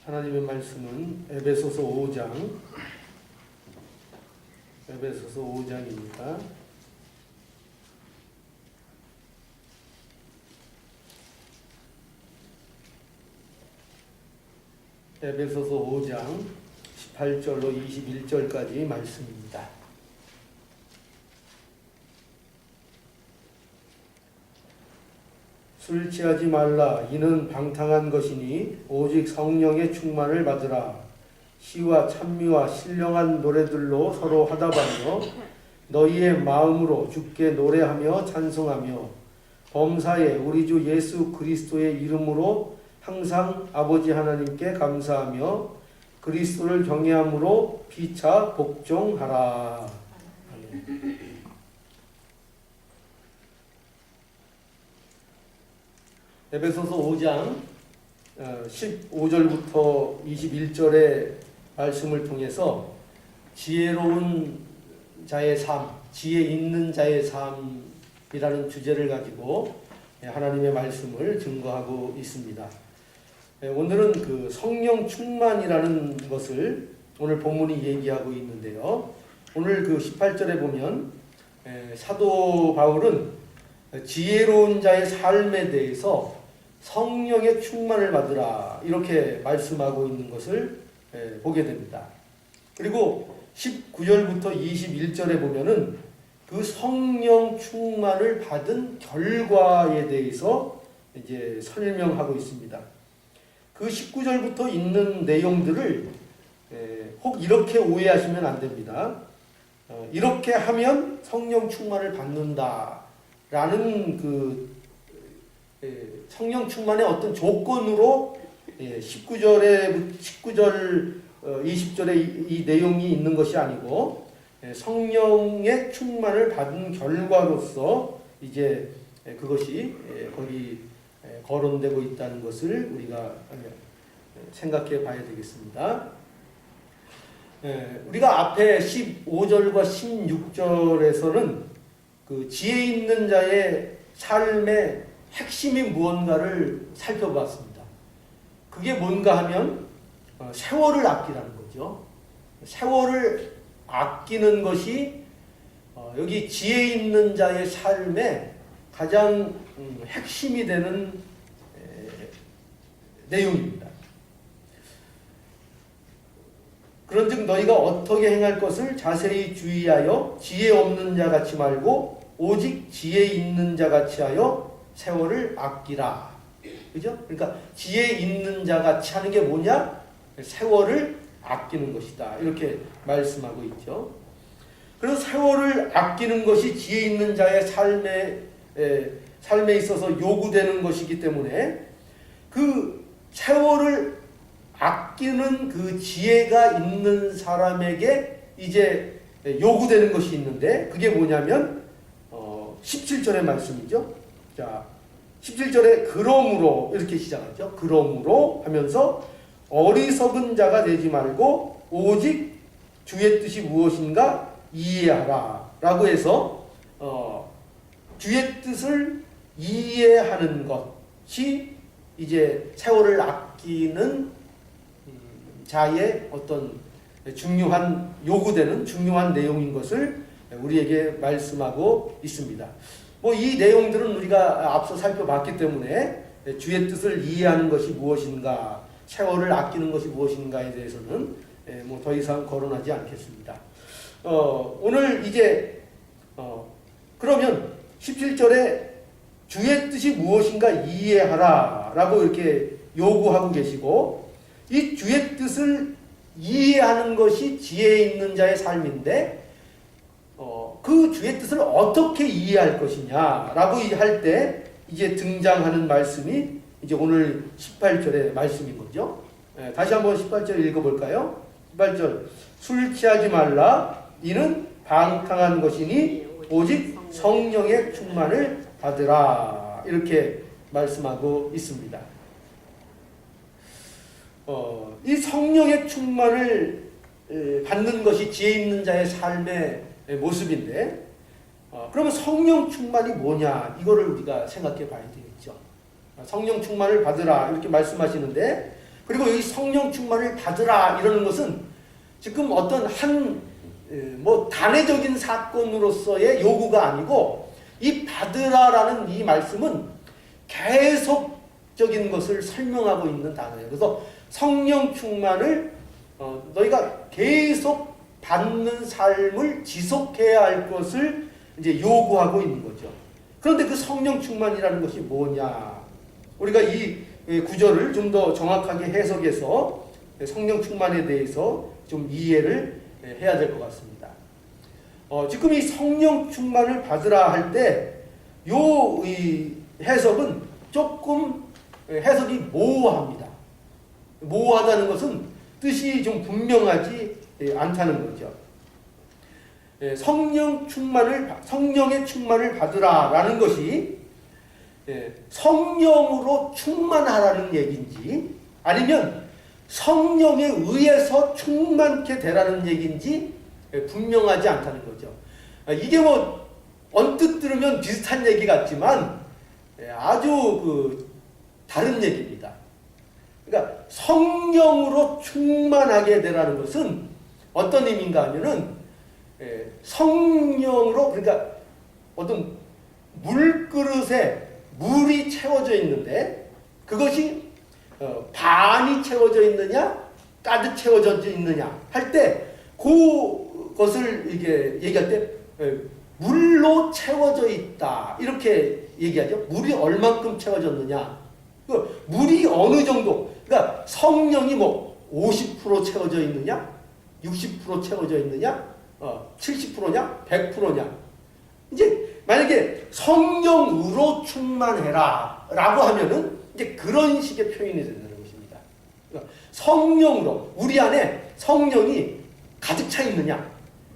하나님의 말씀은 에베소서 5장입니다. 에베소서 5장 18절로 21절까지 말씀입니다. 술 취하지 말라. 이는 방탕한 것이니 오직 성령의 충만을 받으라. 시와 찬미와 신령한 노래들로 서로 화답하며 너희의 마음으로 주께 노래하며 찬송하며 범사에 우리 주 예수 그리스도의 이름으로 항상 아버지 하나님께 감사하며 그리스도를 경외함으로 피차 복종하라. 에베소서 5장 15절부터 21절의 말씀을 통해서 지혜로운 자의 삶, 지혜 있는 자의 삶이라는 주제를 가지고 하나님의 말씀을 증거하고 있습니다. 오늘은 그 성령 충만이라는 것을 오늘 본문이 얘기하고 있는데요. 오늘 그 18절에 보면 사도 바울은 지혜로운 자의 삶에 대해서 성령의 충만을 받으라 이렇게 말씀하고 있는 것을 보게 됩니다. 그리고 19절부터 21절에 보면은 그 성령 충만을 받은 결과에 대해서 이제 설명하고 있습니다. 그 19절부터 있는 내용들을 혹 이렇게 오해하시면 안 됩니다. 이렇게 하면 성령 충만을 받는다라는 그 성령 충만의 어떤 조건으로 19절, 20절에 이 내용이 있는 것이 아니고 성령의 충만을 받은 결과로서 이제 그것이 거기 거론되고 있다는 것을 우리가 생각해 봐야 되겠습니다. 우리가 앞에 15절과 16절에서는 그 지혜 있는 자의 삶의 핵심이 무언가를 살펴봤습니다. 그게 뭔가 하면 세월을 아끼라는 거죠. 세월을 아끼는 것이 여기 지혜 있는 자의 삶의 가장 핵심이 되는 내용입니다. 그런즉 너희가 어떻게 행할 것을 자세히 주의하여 지혜 없는 자 같이 말고 오직 지혜 있는 자 같이 하여 세월을 아끼라. 그죠? 그러니까 지혜 있는 자 같이 하는 게 뭐냐? 세월을 아끼는 것이다. 이렇게 말씀하고 있죠. 그래서 세월을 아끼는 것이 지혜 있는 자의 삶에 있어서 요구되는 것이기 때문에 그 세월을 아끼는 그 지혜가 있는 사람에게 이제 요구되는 것이 있는데 그게 뭐냐면 17절의 말씀이죠. 자, 17절에 그러므로 이렇게 시작하죠. 그러므로 하면서 어리석은 자가 되지 말고 오직 주의 뜻이 무엇인가 이해하라 라고 해서 주의 뜻을 이해하는 것이 이제 세월을 아끼는 자의 어떤 중요한 요구되는 중요한 내용인 것을 우리에게 말씀하고 있습니다. 뭐 이 내용들은 우리가 앞서 살펴봤기 때문에 주의 뜻을 이해하는 것이 무엇인가, 세월을 아끼는 것이 무엇인가에 대해서는 뭐 더 이상 거론하지 않겠습니다. 오늘 이제 그러면 17절에 주의 뜻이 무엇인가 이해하라 라고 이렇게 요구하고 계시고 이 주의 뜻을 이해하는 것이 지혜 있는 자의 삶인데 그 주의 뜻을 어떻게 이해할 것이냐라고 할 때 이제 등장하는 말씀이 이제 오늘 18절의 말씀인 거죠. 다시 한번 18절 읽어볼까요? 18절 술 취하지 말라. 이는 방탕한 것이니 오직 성령의 충만을 받으라. 이렇게 말씀하고 있습니다. 이 성령의 충만을 받는 것이 지혜 있는 자의 삶의 모습인데 그러면 성령 충만이 뭐냐 이거를 우리가 생각해 봐야 되겠죠. 성령 충만을 받으라 이렇게 말씀하시는데 그리고 이 성령 충만을 받으라 이러는 것은 지금 어떤 뭐 단회적인 사건으로서의 요구가 아니고 이 받으라라는 이 말씀은 계속적인 것을 설명하고 있는 단어예요. 그래서 성령 충만을 너희가 계속 받는 삶을 지속해야 할 것을 이제 요구하고 있는 거죠. 그런데 그 성령 충만이라는 것이 뭐냐? 우리가 이 구절을 좀 더 정확하게 해석해서 성령 충만에 대해서 좀 이해를 해야 될 것 같습니다. 지금 이 성령 충만을 받으라 할 때 이 해석은 조금 해석이 모호합니다. 모호하다는 것은 뜻이 좀 분명하지 않다는 거죠. 성령의 충만을 받으라라는 것이 성령으로 충만하라는 얘기인지 아니면 성령에 의해서 충만케 되라는 얘기인지 분명하지 않다는 거죠. 이게 뭐 언뜻 들으면 비슷한 얘기 같지만 아주 다른 얘기입니다. 그러니까 성령으로 충만하게 되라는 것은 어떤 의미인가 하면은 성령으로 그러니까 어떤 물그릇에 물이 채워져 있는데 그것이 반이 채워져 있느냐 가득 채워져 있느냐 할 때 그것을 이게 얘기할 때 물로 채워져 있다 이렇게 얘기하죠. 물이 얼만큼 채워졌느냐 물이 어느 정도 그러니까 성령이 뭐 50% 채워져 있느냐 60% 채워져 있느냐 70%냐 100%냐 이제 만약에 성령으로 충만해라 라고 하면은 이제 그런 식의 표현이 된다는 것입니다. 그러니까 성령으로 우리 안에 성령이 가득 차 있느냐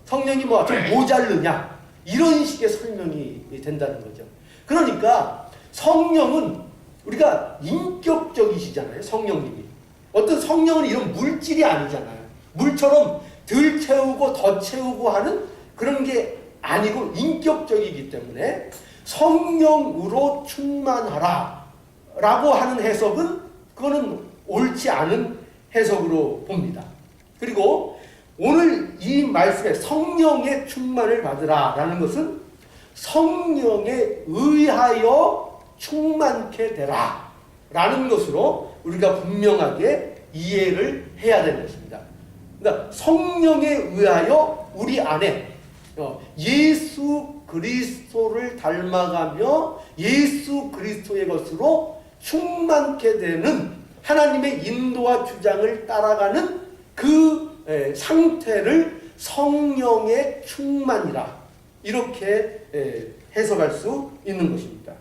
성령이 뭐 좀 모자르냐 이런 식의 설명이 된다는 거죠. 그러니까 성령은 우리가 인격적이시잖아요. 성령님이 어떤 성령은 이런 물질이 아니잖아요. 물처럼 덜 채우고 더 채우고 하는 그런 게 아니고 인격적이기 때문에 성령으로 충만하라 라고 하는 해석은 그거는 옳지 않은 해석으로 봅니다. 그리고 오늘 이 말씀에 성령의 충만을 받으라 라는 것은 성령에 의하여 충만케 되라 라는 것으로 우리가 분명하게 이해를 해야 되는 것입니다. 그러니까 성령에 의하여 우리 안에 예수 그리스도를 닮아가며 예수 그리스도의 것으로 충만케 되는 하나님의 인도와 주장을 따라가는 그 상태를 성령의 충만이라 이렇게 해석할 수 있는 것입니다.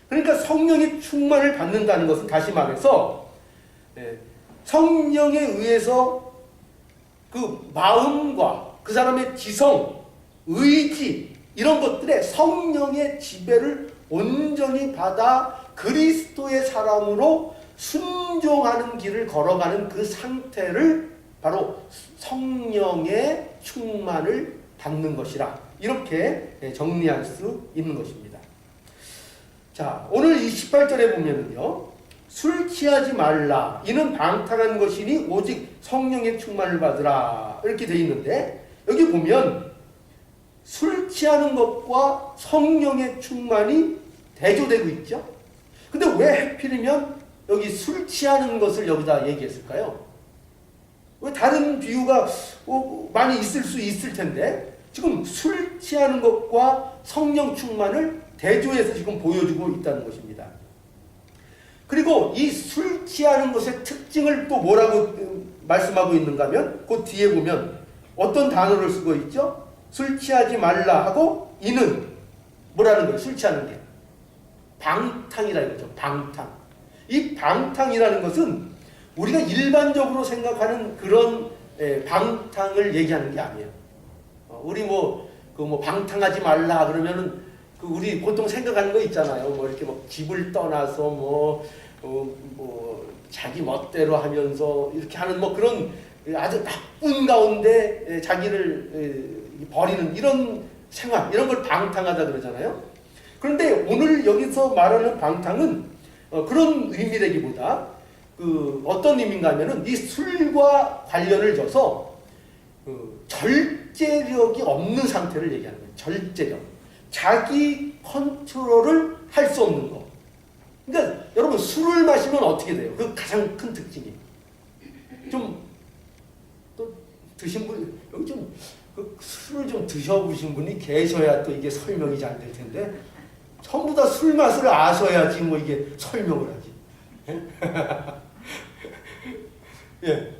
그러니까 성령의 충만을 받는다는 것은 다시 말해서 성령에 의해서 그 마음과 그 사람의 지성, 의지 이런 것들에 성령의 지배를 온전히 받아 그리스도의 사람으로 순종하는 길을 걸어가는 그 상태를 바로 성령의 충만을 받는 것이라 이렇게 정리할 수 있는 것입니다. 자, 오늘 이 18절에 보면은요. 술 취하지 말라 이는 방탕한 것이니 오직 성령의 충만을 받으라 이렇게 되어 있는데 여기 보면 술 취하는 것과 성령의 충만이 대조되고 있죠. 근데 왜 하필이면 여기 술 취하는 것을 여기다 얘기했을까요? 왜 다른 비유가 많이 있을 수 있을 텐데 지금 술 취하는 것과 성령 충만을 대조해서 지금 보여주고 있다는 것입니다. 그리고 이 술 취하는 것의 특징을 또 뭐라고 말씀하고 있는가 하면 그 뒤에 보면 어떤 단어를 쓰고 있죠? 술 취하지 말라 하고 이는 뭐라는 거예요? 술 취하는 게 방탕이라 이거죠. 방탕. 이 방탕이라는 것은 우리가 일반적으로 생각하는 그런 방탕을 얘기하는 게 아니에요. 우리 뭐 방탕하지 말라 그러면은 우리 보통 생각하는 거 있잖아요. 뭐 이렇게 뭐 집을 떠나서 자기 멋대로 하면서 이렇게 하는 뭐 그런 아주 나쁜 가운데 자기를 버리는 이런 생활 이런 걸 방탕하다 그러잖아요. 그런데 오늘 여기서 말하는 방탕은 그런 의미라기보다 어떤 의미인가 하면은 이 술과 관련을 져서 절제력이 없는 상태를 얘기하는 거예요. 절제력. 자기 컨트롤을 할 수 없는 거. 그러니까 여러분 술을 마시면 어떻게 돼요? 그 가장 큰 특징이. 좀 또 드신 분 여기 좀 술을 좀 드셔보신 분이 계셔야 또 이게 설명이 잘 될 텐데 전부 다 술 맛을 아셔야지 뭐 이게 설명을 하지. 예.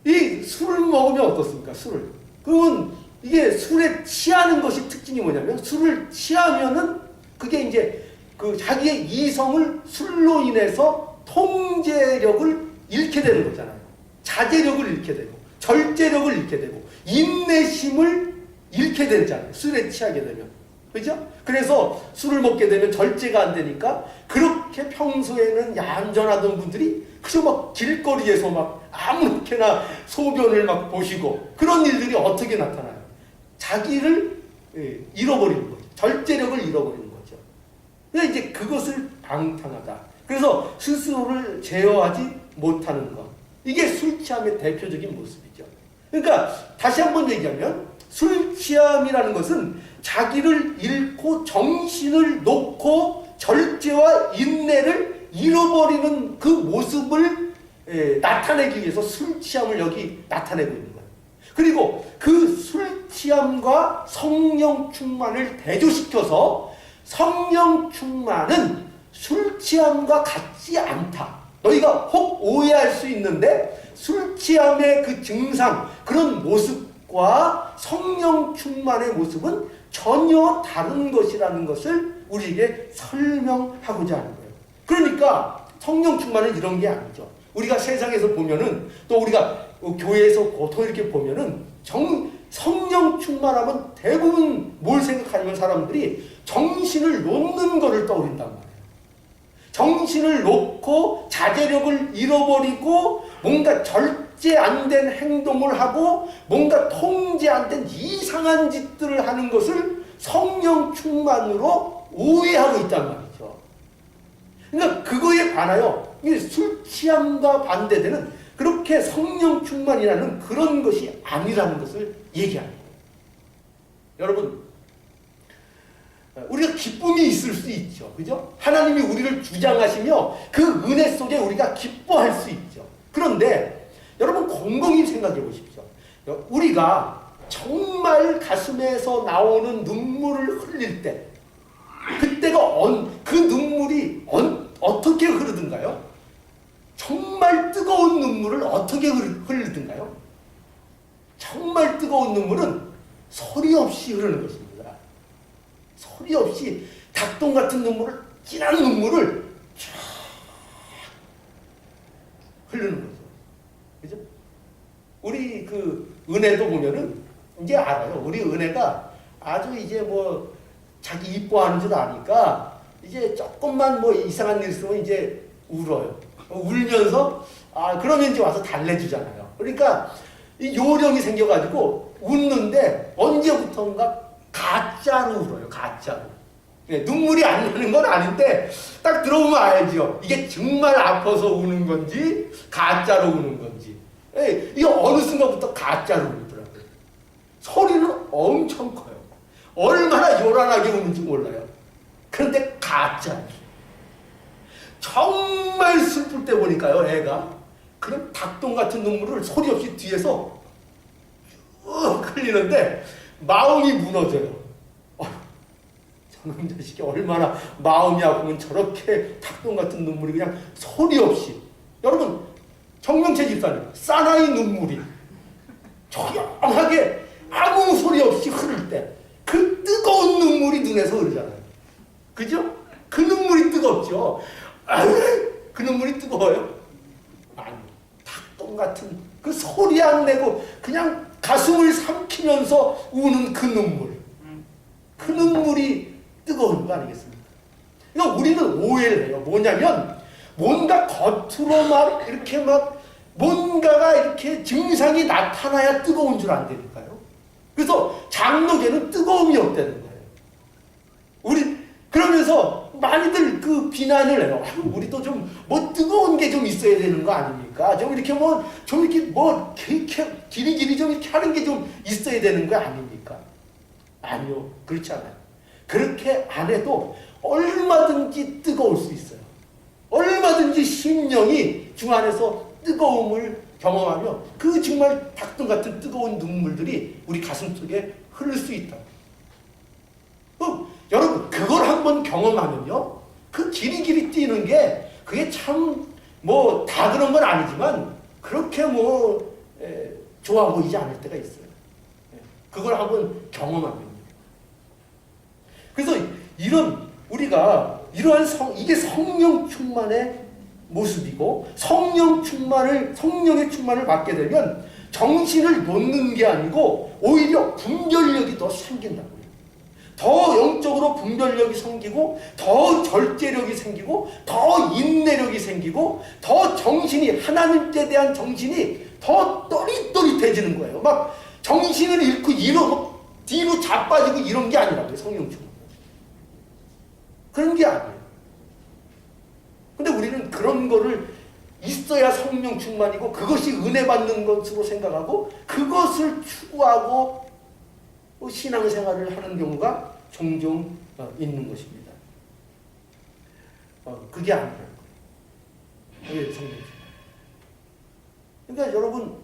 이 술을 먹으면 어떻습니까? 술을. 그러면 이게 술에 취하는 것이 특징이 뭐냐면 술을 취하면은 그게 이제 그 자기의 이성을 술로 인해서 통제력을 잃게 되는 거잖아요. 자제력을 잃게 되고 절제력을 잃게 되고 인내심을 잃게 되잖아요. 술에 취하게 되면. 그죠? 그래서 술을 먹게 되면 절제가 안 되니까 그렇게 평소에는 얌전하던 분들이 그저 막 길거리에서 막 아무렇게나 소변을 막 보시고 그런 일들이 어떻게 나타나요? 자기를 잃어버리는 거죠. 절제력을 잃어버리는 거죠. 그래서 이제 그것을 방탕하다. 그래서 스스로를 제어하지 못하는 것. 이게 술 취함의 대표적인 모습이죠. 그러니까 다시 한번 얘기하면 술 취함이라는 것은 자기를 잃고 정신을 놓고 절제와 인내를 잃어버리는 그 모습을 나타내기 위해서 술 취함을 여기 나타내고 있는 거예요. 그리고 그 술 취함과 성령 충만을 대조시켜서 성령 충만은 술 취함과 같지 않다. 너희가 혹 오해할 수 있는데 술 취함의 그 증상, 그런 모습과 성령 충만의 모습은 전혀 다른 것이라는 것을 우리에게 설명하고자 하는 거예요. 그러니까 성령 충만은 이런 게 아니죠. 우리가 세상에서 보면은 또 우리가 교회에서 보통 이렇게 보면은 성령 충만하면 대부분 뭘 생각하냐면 사람들이 정신을 놓는 것을 떠올린단 말이에요. 정신을 놓고 자제력을 잃어버리고 뭔가 절제 안 된 행동을 하고 뭔가 통제 안 된 이상한 짓들을 하는 것을 성령 충만으로 오해하고 있단 말이죠. 그러니까 그거에 반하여 술 취함과 반대되는 그렇게 성령 충만이라는 그런 것이 아니라는 것을 얘기하는 거예요. 여러분, 우리가 기쁨이 있을 수 있죠. 그죠? 하나님이 우리를 주장하시며 그 은혜 속에 우리가 기뻐할 수 있죠. 그런데 여러분 곰곰이 생각해 보십시오. 우리가 정말 가슴에서 나오는 눈물을 흘릴 때 그때가 그 눈물이 어떻게 흐르든가요? 정말 뜨거운 눈물을 어떻게 흐르든가요? 정말 뜨거운 눈물은 소리 없이 흐르는 것입니다. 소리 없이 닭똥 같은 눈물을, 진한 눈물을 쫙 흐르는 거죠. 그죠? 우리 그 은혜도 보면은 이제 알아요. 우리 은혜가 아주 이제 뭐 자기 이뻐하는 줄 아니까 이제 조금만 뭐 이상한 일 있으면 이제 울어요. 울면서 그러면 이제 와서 달래주잖아요. 그러니까 이 요령이 생겨가지고 웃는데 언제부턴가 가짜로 울어요. 가짜로. 눈물이 안 나는 건 아닌데 딱 들어보면 알죠. 이게 정말 아파서 우는 건지 가짜로 우는 건지. 이게 어느 순간부터 가짜로 울더라고요. 소리는 엄청 커요. 얼마나 요란하게 우는지 몰라요. 그런데 가짜예요. 정말 슬플 때 보니까요, 애가 그냥 닭똥 같은 눈물을 소리 없이 뒤에서 쭉 흘리는데 마음이 무너져요. 저놈 자식이 얼마나 마음이 아프면 저렇게 닭똥 같은 눈물이 그냥 소리 없이. 여러분, 정명채 집사님, 사나이 눈물이 조용하게 아무 소리 없이 흐를 때 그 뜨거운 눈물이 눈에서 흐르잖아요. 그죠? 그 눈물이 뜨겁죠. 그 눈물이 뜨거워요? 아니, 닭똥 같은 그 소리 안 내고 그냥 가슴을 삼키면서 우는 그 눈물. 그 눈물이 뜨거운 거 아니겠습니까? 그러니까 우리는 오해를 해요. 뭐냐면 뭔가 겉으로 막 이렇게 막 뭔가가 이렇게 증상이 나타나야 뜨거운 줄 안다니까요. 그래서 장로계는 뜨거움이 없다는 거예요. 그러면서 많이들 그 비난을 해요. 우리도 좀 뭐 뜨거운 게 좀 있어야 되는 거 아닙니까? 좀 이렇게 좀 이렇게 길이길이 좀 이렇게 하는 게 좀 있어야 되는 거 아닙니까? 아니요, 그렇지 않아요. 그렇게 안 해도 얼마든지 뜨거울 수 있어요. 얼마든지 심령이 중 안에서 뜨거움을 경험하며 그 정말 닭똥 같은 뜨거운 눈물들이 우리 가슴 속에 흐를 수 있다. 여러분, 그걸 한번 경험하면요, 그 길이길이 뛰는 게 그게 참 다 그런 건 아니지만 그렇게 좋아 보이지 않을 때가 있어요. 그걸 한번 경험하면요. 그래서 우리가 이러한 이게 성령 충만의 모습이고, 성령의 충만을 받게 되면 정신을 놓는 게 아니고 오히려 분별력이 더 생긴다고요. 더 영적으로 분별력이 생기고, 더 절제력이 생기고, 더 인내력이 생기고, 더 하나님께 대한 정신이 더 또릿또릿해지는 거예요. 막 정신을 잃고 뒤로 자빠지고 이런 게 아니라고요, 성령 충만. 그런 게 아니에요. 근데 우리는 그런 거를 있어야 성령 충만이고 그것이 은혜 받는 것으로 생각하고 그것을 추구하고 신앙생활을 하는 경우가 종종 있는 것입니다. 그게 아니라는 거예요. 그게 성령 충만. 그러니까 여러분,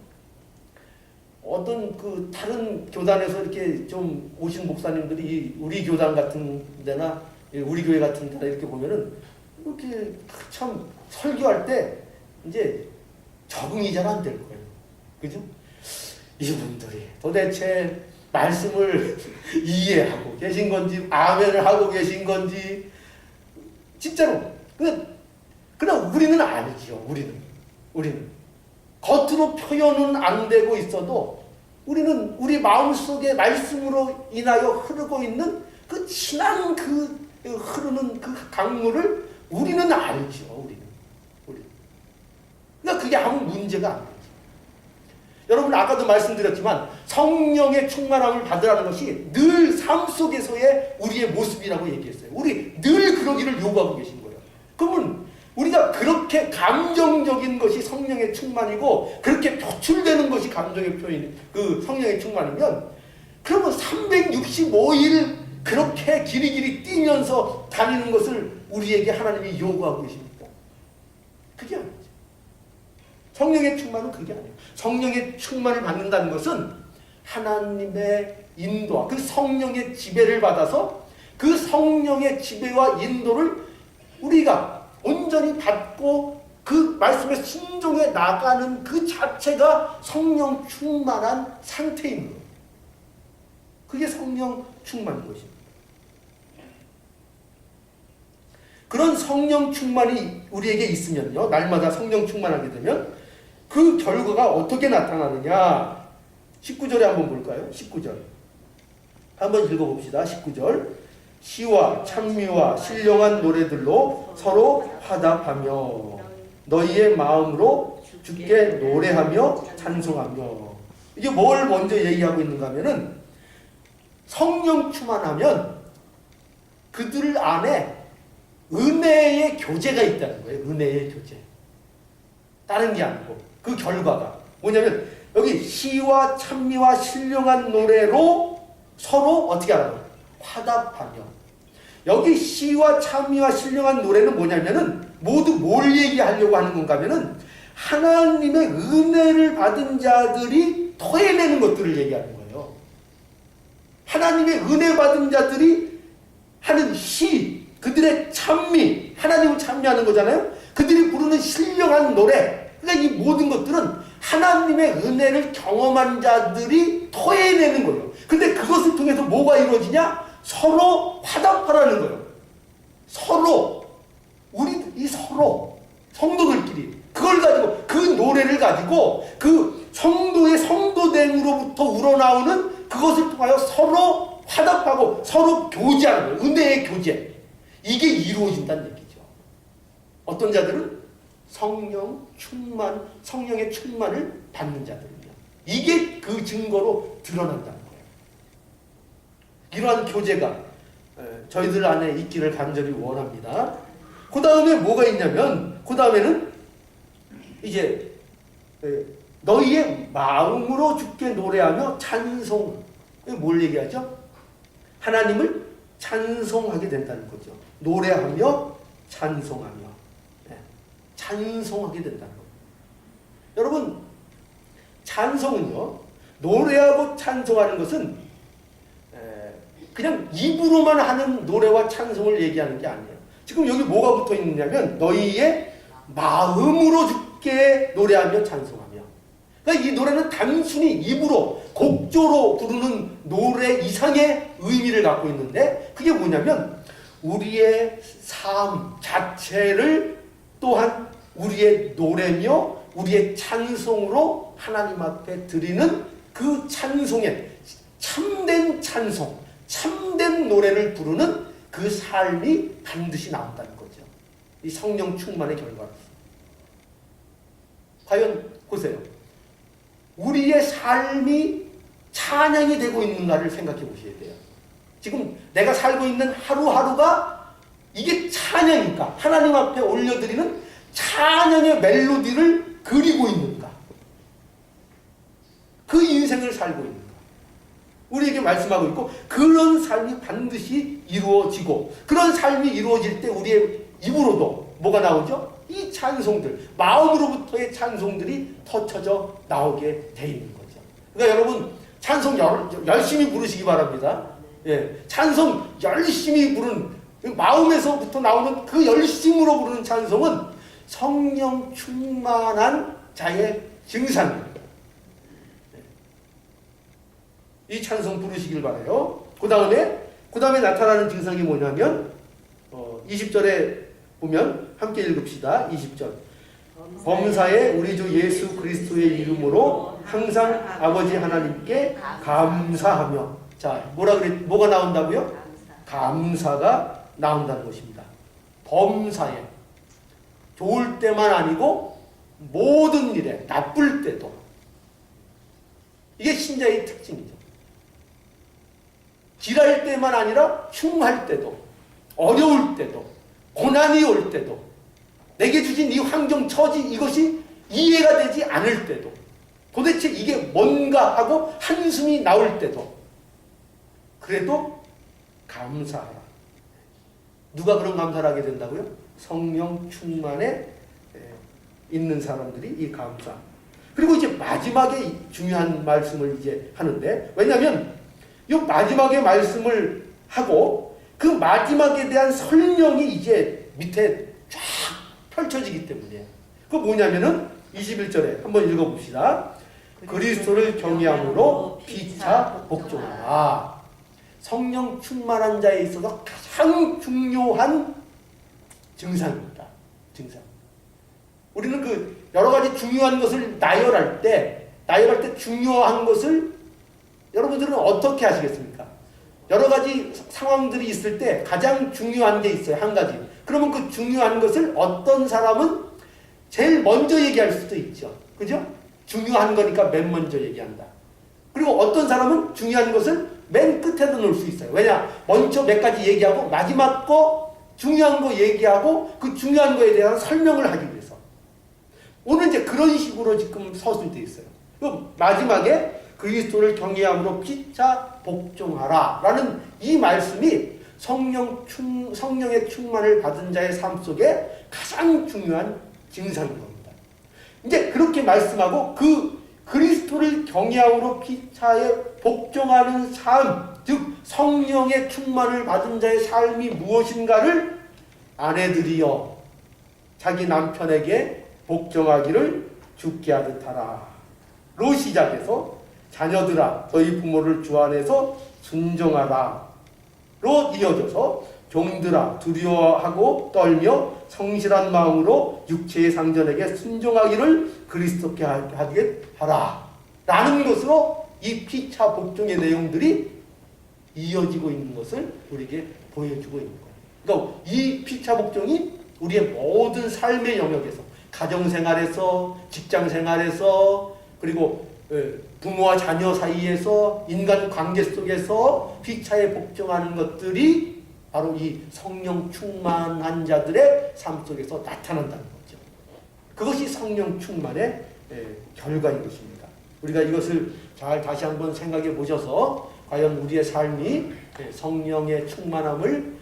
어떤 다른 교단에서 이렇게 좀 오신 목사님들이 우리 교단 같은 데나 우리 교회 같은 데나 이렇게 보면은 이렇게 참 설교할 때 이제 적응이 잘 안 될 거예요. 그죠? 이분들이 도대체 말씀을 이해하고 계신 건지, 아멘을 하고 계신 건지, 진짜로. 그러나 우리는 아니죠. 우리는. 겉으로 표현은 안 되고 있어도 우리는 우리 마음속에 말씀으로 인하여 흐르고 있는 그 진한 흐르는 그 강물을 우리는 알죠. 우리는. 그러니까 그게 아무 문제가 안 되죠. 여러분, 아까도 말씀드렸지만 성령의 충만함을 받으라는 것이 늘 삶 속에서의 우리의 모습이라고 얘기했어요. 우리 늘 그러기를 요구하고 계신 거예요. 그러면 우리가 그렇게 감정적인 것이 성령의 충만이고 그렇게 표출되는 것이 감정의 표현, 그 성령의 충만이면, 그러면 365일 그렇게 길이길이 뛰면서 다니는 것을 우리에게 하나님이 요구하고 계십니까? 그게 아니죠. 성령의 충만은 그게 아니에요. 성령의 충만을 받는다는 것은 하나님의 인도와 그 성령의 지배를 받아서 그 성령의 지배와 인도를 우리가 온전히 받고 그 말씀에 순종해 나가는 그 자체가 성령 충만한 상태인 거예요. 그게 성령 충만인 것입니다. 그런 성령 충만이 우리에게 있으면요, 날마다 성령 충만하게 되면 그 결과가 어떻게 나타나느냐, 19절에 한번 볼까요? 19절 한번 읽어봅시다. 19절 시와 찬미와 신령한 노래들로 서로 화답하며 너희의 마음으로 주께 노래하며 찬송하며. 이게 뭘 먼저 얘기하고 있는가 하면은, 성령 충만하면 그들 안에 은혜의 교제가 있다는 거예요. 은혜의 교제. 다른 게 아니고 그 결과가 뭐냐면, 여기 시와 찬미와 신령한 노래로 서로 어떻게 하라고요? 화답하며. 여기 시와 찬미와 신령한 노래는 뭐냐면은 모두 뭘 얘기하려고 하는 건가 하면은 하나님의 은혜를 받은 자들이 토해내는 것들을 얘기하는 거예요. 하나님의 은혜 받은 자들이 하는 시, 그들의 찬미, 하나님을 찬미하는 거잖아요. 그들이 부르는 신령한 노래, 그러니까 이 모든 것들은 하나님의 은혜를 경험한 자들이 토해내는 거예요. 근데 그것을 통해서 뭐가 이루어지냐? 서로 화답하라는 거예요. 서로, 서로 성도들끼리 그걸 가지고, 그 노래를 가지고 그 성도의 성도됨으로부터 우러나오는 그것을 통하여 서로 화답하고 서로 교제하는 거예요. 은혜의 교제. 이게 이루어진다는 얘기죠. 어떤 자들은 성령의 충만을 받는 자들이요. 이게 그 증거로 드러난다는 거예요. 이러한 교제가 저희들 안에 있기를 간절히 원합니다. 그 다음에 뭐가 있냐면 그 다음에는 이제 너희의 마음으로 주께 노래하며 찬송. 뭘 얘기하죠? 하나님을 찬송하게 된다는 거죠. 노래하며 찬송하며 찬송하게 된다는 거예요. 여러분, 찬송은요, 노래하고 찬송하는 것은 그냥 입으로만 하는 노래와 찬송을 얘기하는 게 아니에요. 지금 여기 뭐가 붙어 있느냐면 너희의 마음으로 주께 노래하며 찬송하며. 그러니까 이 노래는 단순히 입으로 곡조로 부르는 노래 이상의 의미를 갖고 있는데 그게 뭐냐면 우리의 삶 자체를 또한 우리의 노래며 우리의 찬송으로 하나님 앞에 드리는 그 찬송에 참된 찬송, 참된 노래를 부르는 그 삶이 반드시 나온다는 거죠. 이 성령 충만의 결과로서. 과연 보세요. 우리의 삶이 찬양이 되고 있는가를 생각해 보셔야 돼요. 지금 내가 살고 있는 하루하루가 이게 찬양일까? 하나님 앞에 올려드리는 찬양의 멜로디를 그리고 있는가? 그 인생을 살고 있는가? 우리에게 말씀하고 있고 그런 삶이 반드시 이루어지고 그런 삶이 이루어질 때 우리의 입으로도 뭐가 나오죠? 이 찬송들, 마음으로부터의 찬송들이 터쳐져 나오게 돼 있는 거죠. 그러니까 여러분 찬송 열심히 부르시기 바랍니다. 예, 찬송 열심히 부르는 마음에서부터 나오는 그 열심으로 부르는 찬송은 성령 충만한 자의 증상입니다. 이 찬송 부르시길 바라요. 그 다음에 나타나는 증상이 뭐냐면 20절에 보면 함께 읽읍시다. 20절. 범사에 우리 주 예수 그리스도의 이름으로 항상 아버지 하나님께 감사하며. 자, 뭐가 나온다고요? 감사가 나온다는 것입니다. 범사에. 좋을 때만 아니고 모든 일에, 나쁠 때도. 이게 신자의 특징이죠. 길할 때만 아니라 흉할 때도, 어려울 때도, 고난이 올 때도, 내게 주신 이 환경, 처지, 이것이 이해가 되지 않을 때도, 도대체 이게 뭔가 하고 한숨이 나올 때도, 그래도 감사하라. 누가 그런 감사를 하게 된다고요? 성령 충만에 있는 사람들이 이 감사. 그리고 이제 마지막에 중요한 말씀을 이제 하는데, 왜냐하면 이 마지막에 말씀을 하고 그 마지막에 대한 설명이 이제 밑에 쫙 펼쳐지기 때문에. 그거 뭐냐면은 21절에 한번 읽어봅시다. 그리스도를 경외함으로 피차 복종하라. 성령 충만한 자에 있어서 가장 중요한 증상입니다. 증상. 우리는 그 여러 가지 중요한 것을 나열할 때 중요한 것을 여러분들은 어떻게 하시겠습니까? 여러 가지 상황들이 있을 때 가장 중요한 게 있어요. 한 가지. 그러면 그 중요한 것을 어떤 사람은 제일 먼저 얘기할 수도 있죠. 그죠? 중요한 거니까 맨 먼저 얘기한다. 그리고 어떤 사람은 중요한 것을 맨 끝에도 놓을 수 있어요. 왜냐? 먼저 몇 가지 얘기하고 마지막 거 중요한 거 얘기하고 그 중요한 거에 대한 설명을 하기 위해서. 오늘 이제 그런 식으로 지금 서술되어 있어요. 그 마지막에 그리스도를 경외함으로 피차 복종하라 라는 이 말씀이 성령의 충만을 받은 자의 삶 속에 가장 중요한 증상인 겁니다. 이제 그렇게 말씀하고 그 그리스도를 경외함으로 피차에 복종하는 삶, 즉 성령의 충만을 받은 자의 삶이 무엇인가를 아내들이여 자기 남편에게 복종하기를 주께 하듯 하라 로 시작해서 자녀들아 너희 부모를 주 안에서 순종하라 로 이어져서 종들아 두려워하고 떨며 성실한 마음으로 육체의 상전에게 순종하기를 그리스도께 하게 하라 라는 것으로 이 피차 복종의 내용들이 이어지고 있는 것을 우리에게 보여주고 있는 거예요. 그러니까 이 피차 복종이 우리의 모든 삶의 영역에서 가정생활에서 직장생활에서 그리고 부모와 자녀 사이에서 인간관계 속에서 피차에 복종하는 것들이 바로 이 성령 충만한 자들의 삶 속에서 나타난다는 거죠. 그것이 성령 충만의 결과인 것입니다. 우리가 이것을 잘 다시 한번 생각해 보셔서 과연 우리의 삶이 성령의 충만함을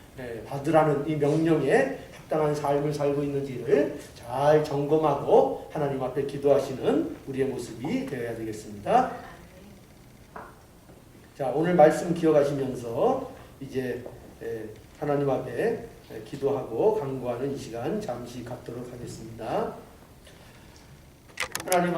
받으라는 이 명령에 합당한 삶을 살고 있는지를 잘 점검하고 하나님 앞에 기도하시는 우리의 모습이 되어야 되겠습니다. 자, 오늘 말씀 기억하시면서 이제 하나님 앞에 기도하고 간구하는 이 시간 잠시 갖도록 하겠습니다. 하나님